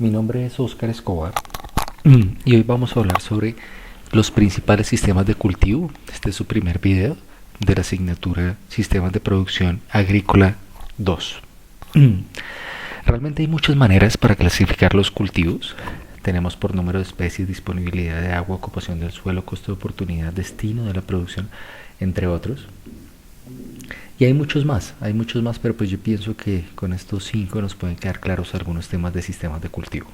Mi nombre es Oscar Escobar y hoy vamos a hablar sobre los principales sistemas de cultivo. Este es su primer video de la asignatura Sistemas de Producción Agrícola 2. Realmente hay muchas maneras para clasificar los cultivos. Tenemos por número de especies, disponibilidad de agua, ocupación del suelo, costo de oportunidad, destino de la producción, entre otros. Y hay muchos más, pero pues yo pienso que con estos 5 nos pueden quedar claros algunos temas de sistemas de cultivo.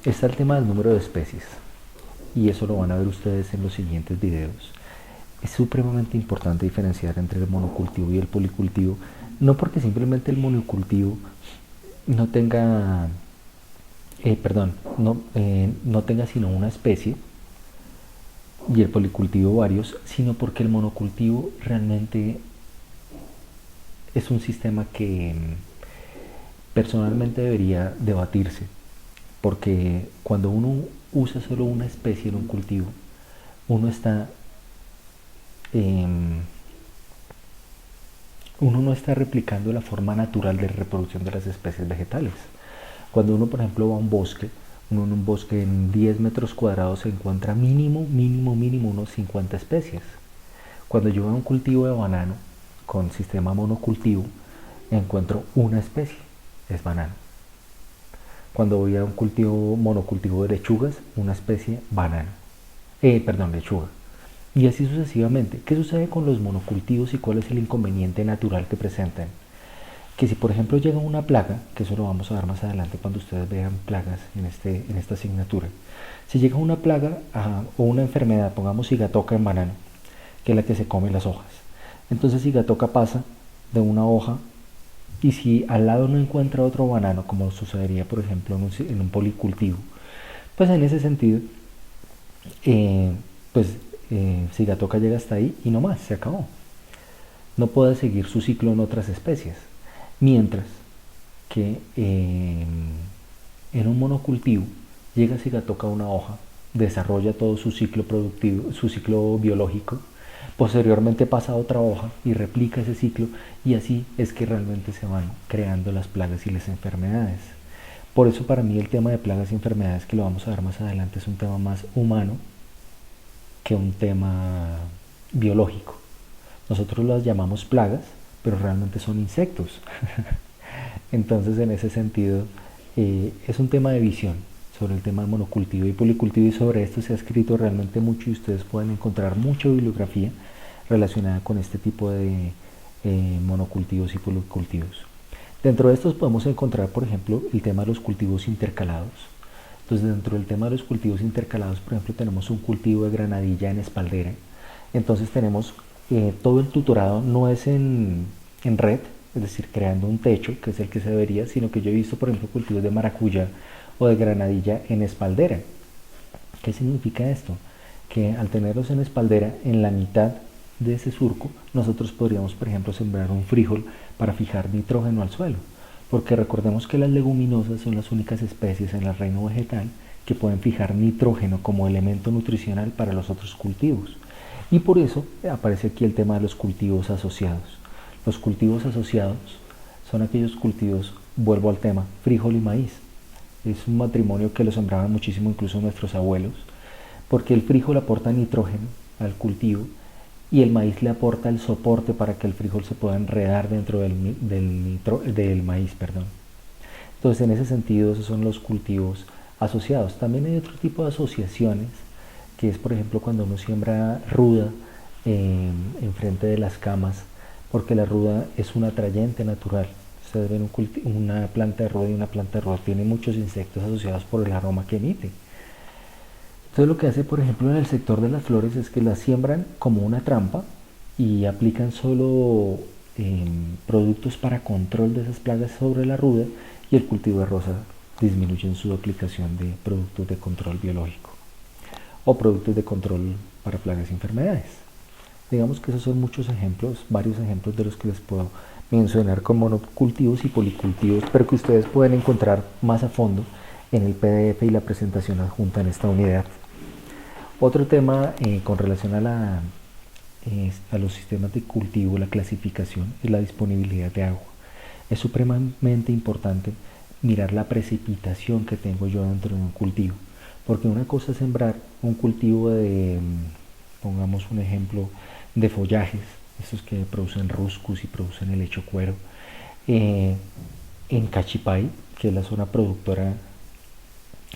Está el tema del número de especies, y eso lo van a ver ustedes en los siguientes videos. Es supremamente importante diferenciar entre el monocultivo y el policultivo, no porque simplemente el monocultivo no tenga, no tenga sino una especie, y el policultivo varios, sino porque el monocultivo realmente es un sistema que personalmente debería debatirse, porque cuando uno usa solo una especie en un cultivo, uno está uno no está replicando la forma natural de reproducción de las especies vegetales. Cuando uno, por ejemplo, va a un bosque, uno en un bosque en 10 metros cuadrados se encuentra mínimo unos 50 especies. Cuando yo veo un cultivo de banano con sistema monocultivo, encuentro una especie, es banano. Cuando voy a un cultivo monocultivo de lechugas, una especie, banano. Lechuga. Y así sucesivamente. ¿Qué sucede con los monocultivos y cuál es el inconveniente natural que presentan? Que si por ejemplo llega una plaga, que eso lo vamos a ver más adelante cuando ustedes vean plagas en esta asignatura, si llega una plaga o una enfermedad, pongamos cigatoca en banano, que es la que se come las hojas, entonces cigatoca pasa de una hoja, y si al lado no encuentra otro banano, como sucedería por ejemplo en un policultivo, pues en ese sentido, cigatoca llega hasta ahí y no más, se acabó. No puede seguir su ciclo en otras especies. Mientras que en un monocultivo llega cigatoca a una hoja, desarrolla todo su ciclo productivo, su ciclo biológico, posteriormente pasa a otra hoja y replica ese ciclo, y así es que realmente se van creando las plagas y las enfermedades. Por eso para mí el tema de plagas y enfermedades, que lo vamos a ver más adelante, es un tema más humano que un tema biológico. Nosotros las llamamos plagas, pero realmente son insectos. Entonces, en ese sentido, es un tema de visión sobre el tema del monocultivo y policultivo, y sobre esto se ha escrito realmente mucho, y ustedes pueden encontrar mucha bibliografía relacionada con este tipo de monocultivos y policultivos. Dentro de estos podemos encontrar, por ejemplo, el tema de los cultivos intercalados. Entonces, dentro del tema de los cultivos intercalados, por ejemplo, tenemos un cultivo de granadilla en espaldera. Entonces tenemos todo el tutorado no es en red, es decir, creando un techo, que es el que se debería, sino que yo he visto, por ejemplo, cultivos de maracuyá o de granadilla en espaldera. ¿Qué significa esto? Que al tenerlos en espaldera, en la mitad de ese surco, nosotros podríamos, por ejemplo, sembrar un frijol para fijar nitrógeno al suelo, porque recordemos que las leguminosas son las únicas especies en el reino vegetal que pueden fijar nitrógeno como elemento nutricional para los otros cultivos. Y por eso aparece aquí el tema de los cultivos asociados. Los cultivos asociados son aquellos cultivos, vuelvo al tema, frijol y maíz. Es un matrimonio que lo sembraban muchísimo incluso nuestros abuelos, porque el frijol aporta nitrógeno al cultivo y el maíz le aporta el soporte para que el frijol se pueda enredar dentro del maíz. Entonces, en ese sentido, esos son los cultivos asociados. También hay otro tipo de asociaciones, que es, por ejemplo, cuando uno siembra ruda enfrente de las camas, porque la ruda es un atrayente natural. Ustedes ven una planta de ruda, y una planta de ruda tiene muchos insectos asociados por el aroma que emite. Entonces, lo que hace, por ejemplo, en el sector de las flores es que las siembran como una trampa y aplican solo productos para control de esas plagas sobre la ruda, y el cultivo de rosa disminuye en su aplicación de productos de control biológico o productos de control para plagas y enfermedades. Digamos que esos son muchos ejemplos, varios ejemplos de los que les puedo mencionar con monocultivos y policultivos, pero que ustedes pueden encontrar más a fondo en el PDF y la presentación adjunta en esta unidad. Otro tema con relación a los sistemas de cultivo, la clasificación, es la disponibilidad de agua. Es supremamente importante mirar la precipitación que tengo yo dentro de un cultivo. Porque una cosa es sembrar un cultivo de, pongamos un ejemplo, de follajes, estos que producen ruscus y producen helecho cuero, en Cachipay, que es la zona productora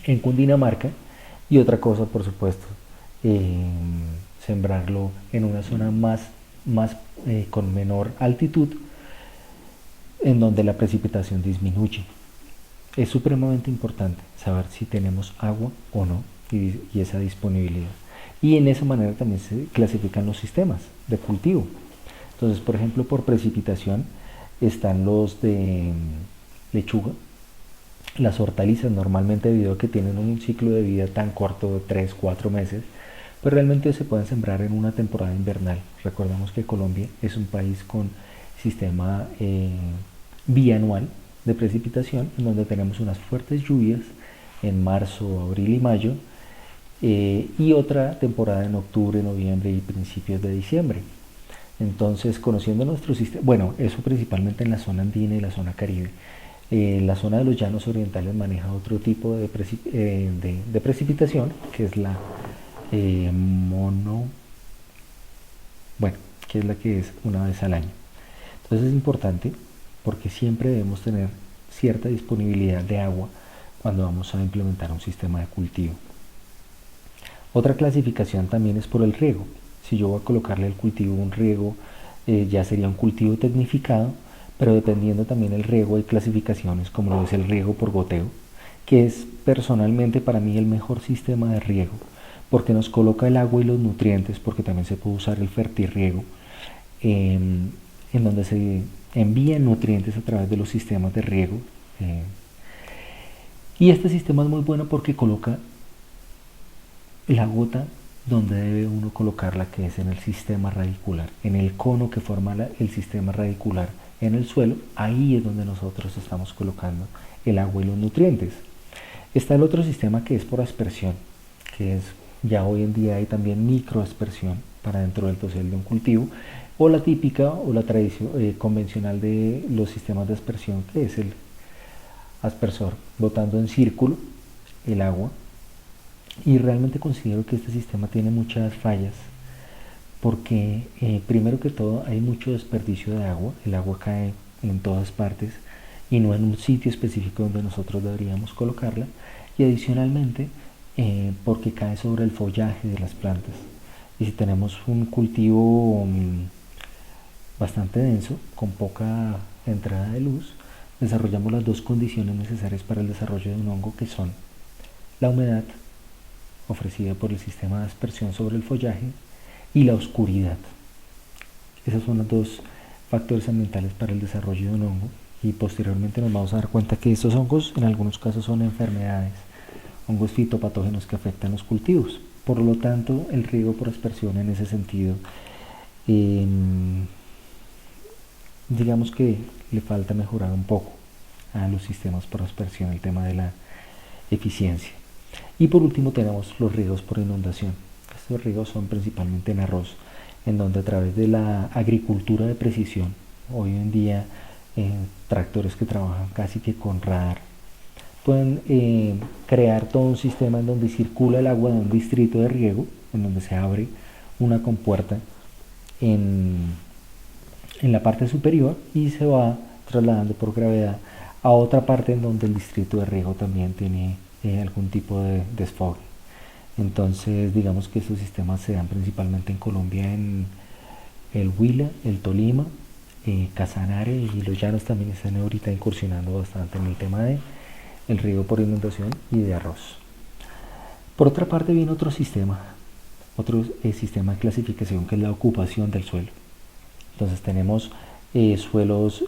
en Cundinamarca, y otra cosa, por supuesto, sembrarlo en una zona con menor altitud, en donde la precipitación disminuye. Es supremamente importante saber si tenemos agua o no y esa disponibilidad. Y en esa manera también se clasifican los sistemas de cultivo. Entonces, por ejemplo, por precipitación están los de lechuga, las hortalizas normalmente, debido a que tienen un ciclo de vida tan corto de 3-4 meses, pues realmente se pueden sembrar en una temporada invernal. Recordamos que Colombia es un país con sistema bianual de precipitación, en donde tenemos unas fuertes lluvias en marzo, abril y mayo, y otra temporada en octubre, noviembre y principios de diciembre. Entonces, conociendo nuestro sistema, bueno, eso principalmente en la zona andina y la zona caribe. La zona de los llanos orientales maneja otro tipo de precipitación, que es la bueno, que es la que es una vez al año. Entonces es importante porque siempre debemos tener cierta disponibilidad de agua cuando vamos a implementar un sistema de cultivo. Otra clasificación también es por el riego. Si yo voy a colocarle al cultivo un riego, ya sería un cultivo tecnificado, pero dependiendo también del riego hay clasificaciones como lo es el riego por goteo, que es personalmente para mí el mejor sistema de riego, porque nos coloca el agua y los nutrientes, porque también se puede usar el fertirriego, en donde se envían nutrientes a través de los sistemas de riego. Y este sistema es muy bueno porque coloca la gota donde debe uno colocarla, que es en el sistema radicular, en el cono que forma el sistema radicular en el suelo. Ahí es donde nosotros estamos colocando el agua y los nutrientes. Está el otro sistema que es por aspersión, que es, ya hoy en día hay también microaspersión para dentro del dosel de un cultivo, o la típica o la tradición convencional de los sistemas de aspersión, que es el aspersor botando en círculo el agua. Y realmente considero que este sistema tiene muchas fallas, porque primero que todo hay mucho desperdicio de agua. El agua cae en todas partes y no en un sitio específico donde nosotros deberíamos colocarla, y adicionalmente porque cae sobre el follaje de las plantas. Y si tenemos un cultivo bastante denso, con poca entrada de luz, desarrollamos las dos condiciones necesarias para el desarrollo de un hongo, que son la humedad ofrecida por el sistema de aspersión sobre el follaje y la oscuridad. Esos son los dos factores ambientales para el desarrollo de un hongo, y posteriormente nos vamos a dar cuenta que estos hongos en algunos casos son enfermedades, hongos fitopatógenos que afectan los cultivos. Por lo tanto, el riego por aspersión en ese sentido, digamos que le falta mejorar un poco a los sistemas por aspersión el tema de la eficiencia. Y por último tenemos los riegos por inundación. Estos riegos son principalmente en arroz, en donde a través de la agricultura de precisión, hoy en día tractores que trabajan casi que con radar, pueden crear todo un sistema en donde circula el agua de un distrito de riego, en donde se abre una compuerta en la parte superior y se va trasladando por gravedad a otra parte en donde el distrito de riego también tiene algún tipo de desfogue. Entonces, digamos que estos sistemas se dan principalmente en Colombia, en el Huila, el Tolima, Casanare, y los llanos también están ahorita incursionando bastante en el tema de el riego por inundación y de arroz. Por otra parte viene otro sistema de clasificación, que es la ocupación del suelo. Entonces tenemos suelos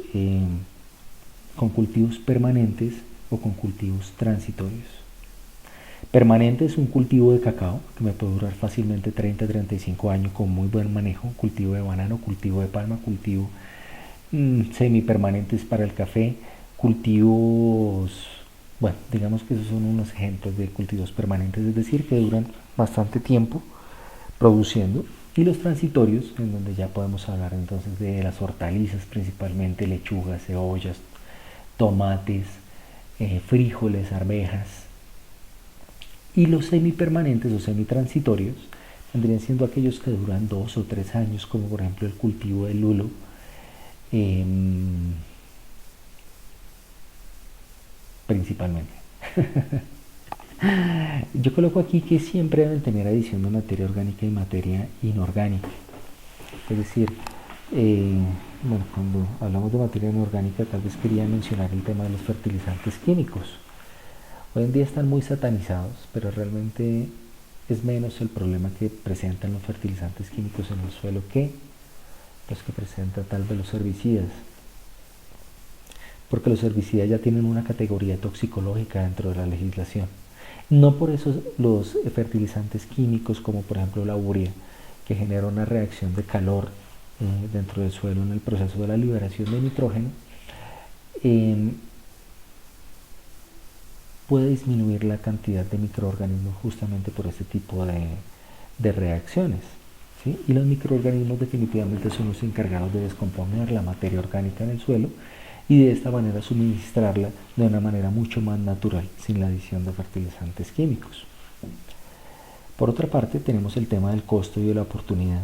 con cultivos permanentes o con cultivos transitorios. Permanente es un cultivo de cacao que me puede durar fácilmente 30-35 años con muy buen manejo, cultivo de banano, cultivo de palma, cultivo semipermanentes para el café, cultivos, bueno, digamos que esos son unos ejemplos de cultivos permanentes, es decir, que duran bastante tiempo produciendo. Y los transitorios, en donde ya podemos hablar entonces de las hortalizas, principalmente lechugas, cebollas, tomates, frijoles, arvejas. Y los semipermanentes o semitransitorios vendrían siendo aquellos que duran 2 o 3 años, como por ejemplo el cultivo del lulo, principalmente. Yo coloco aquí que siempre deben tener adición de materia orgánica y materia inorgánica. Es decir, bueno, cuando hablamos de materia inorgánica, tal vez quería mencionar el tema de los fertilizantes químicos. Hoy en día están muy satanizados, pero realmente es menos el problema que presentan los fertilizantes químicos en el suelo que los que presentan tal vez los herbicidas. Porque los herbicidas ya tienen una categoría toxicológica dentro de la legislación. No por eso los fertilizantes químicos, como por ejemplo la urea, que genera una reacción de calor dentro del suelo en el proceso de la liberación de nitrógeno, puede disminuir la cantidad de microorganismos justamente por este tipo de reacciones. ¿Sí? Y los microorganismos definitivamente son los encargados de descomponer la materia orgánica en el suelo y de esta manera suministrarla de una manera mucho más natural, sin la adición de fertilizantes químicos. Por otra parte, tenemos el tema del costo y de la oportunidad.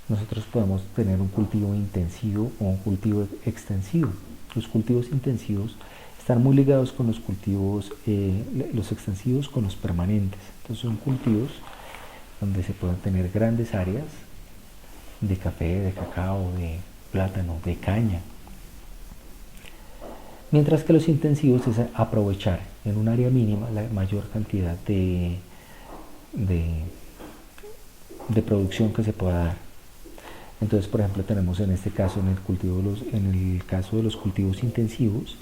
Nosotros podemos tener un cultivo intensivo o un cultivo extensivo. Los cultivos intensivos están muy ligados con los cultivos, los extensivos con los permanentes. Entonces son cultivos donde se pueden tener grandes áreas de café, de cacao, de plátano, de caña. Mientras que los intensivos es aprovechar en un área mínima la mayor cantidad de producción que se pueda dar. Entonces, por ejemplo, tenemos en este caso, en el caso de los cultivos intensivos,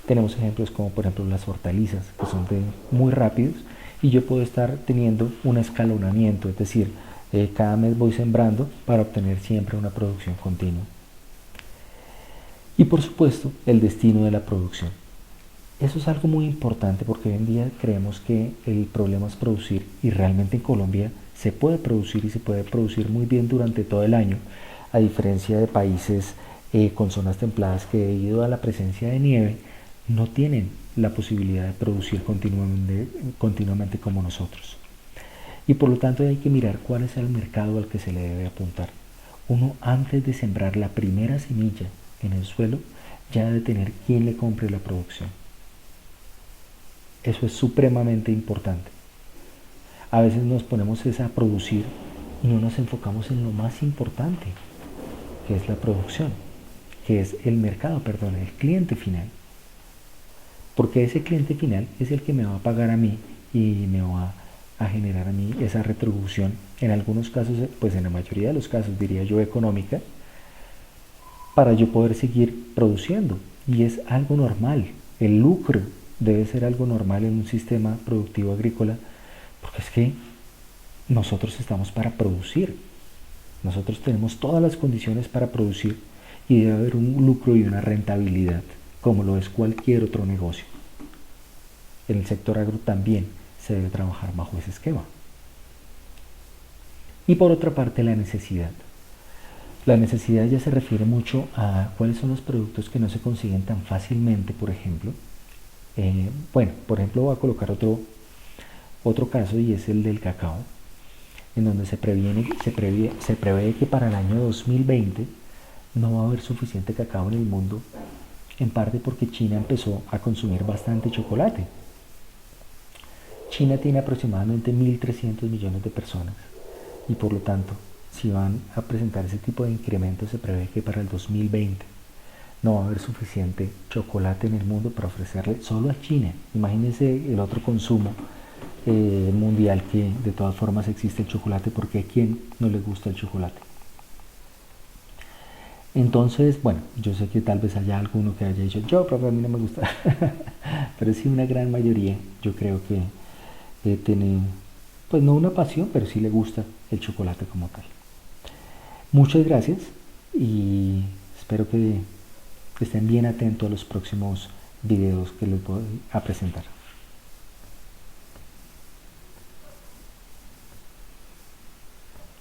tenemos ejemplos como por ejemplo las hortalizas, que son muy rápidos, y yo puedo estar teniendo un escalonamiento, es decir, cada mes voy sembrando para obtener siempre una producción continua. Y por supuesto, el destino de la producción. Eso es algo muy importante porque hoy en día creemos que el problema es producir, y realmente en Colombia se puede producir y se puede producir muy bien durante todo el año, a diferencia de países con zonas templadas que debido a la presencia de nieve no tienen la posibilidad de producir continuamente como nosotros. Y por lo tanto hay que mirar cuál es el mercado al que se le debe apuntar. Uno, antes de sembrar la primera semilla en el suelo, ya debe tener quien le compre la producción. Eso es supremamente importante. A veces nos ponemos a producir y no nos enfocamos en lo más importante, que es la producción, que es el mercado, perdón, el cliente final. Porque ese cliente final es el que me va a pagar a mí y me va a generar a mí esa retribución, en algunos casos, pues en la mayoría de los casos diría yo económica, para yo poder seguir produciendo. Y es algo normal, el lucro debe ser algo normal en un sistema productivo agrícola, porque es que nosotros estamos para producir, nosotros tenemos todas las condiciones para producir y debe haber un lucro y una rentabilidad, como lo es cualquier otro negocio. En el sector agro también se debe trabajar bajo ese esquema. Y por otra parte, la necesidad. La necesidad ya se refiere mucho a cuáles son los productos que no se consiguen tan fácilmente, por ejemplo. Bueno, por ejemplo voy a colocar otro caso y es el del cacao, en donde se prevé que para el año 2020 no va a haber suficiente cacao en el mundo, en parte porque China empezó a consumir bastante chocolate. China tiene aproximadamente 1.300 millones de personas y por lo tanto, si van a presentar ese tipo de incremento, se prevé que para el 2020 no va a haber suficiente chocolate en el mundo para ofrecerle solo a China. Imagínense el otro consumo mundial, que de todas formas existe el chocolate, porque a quién no le gusta el chocolate. Entonces, bueno, yo sé que tal vez haya alguno que haya dicho, yo, pero a mí no me gusta, pero sí una gran mayoría, yo creo que tiene, pues no una pasión, pero sí le gusta el chocolate como tal. Muchas gracias y espero que estén bien atentos a los próximos videos que les voy a presentar.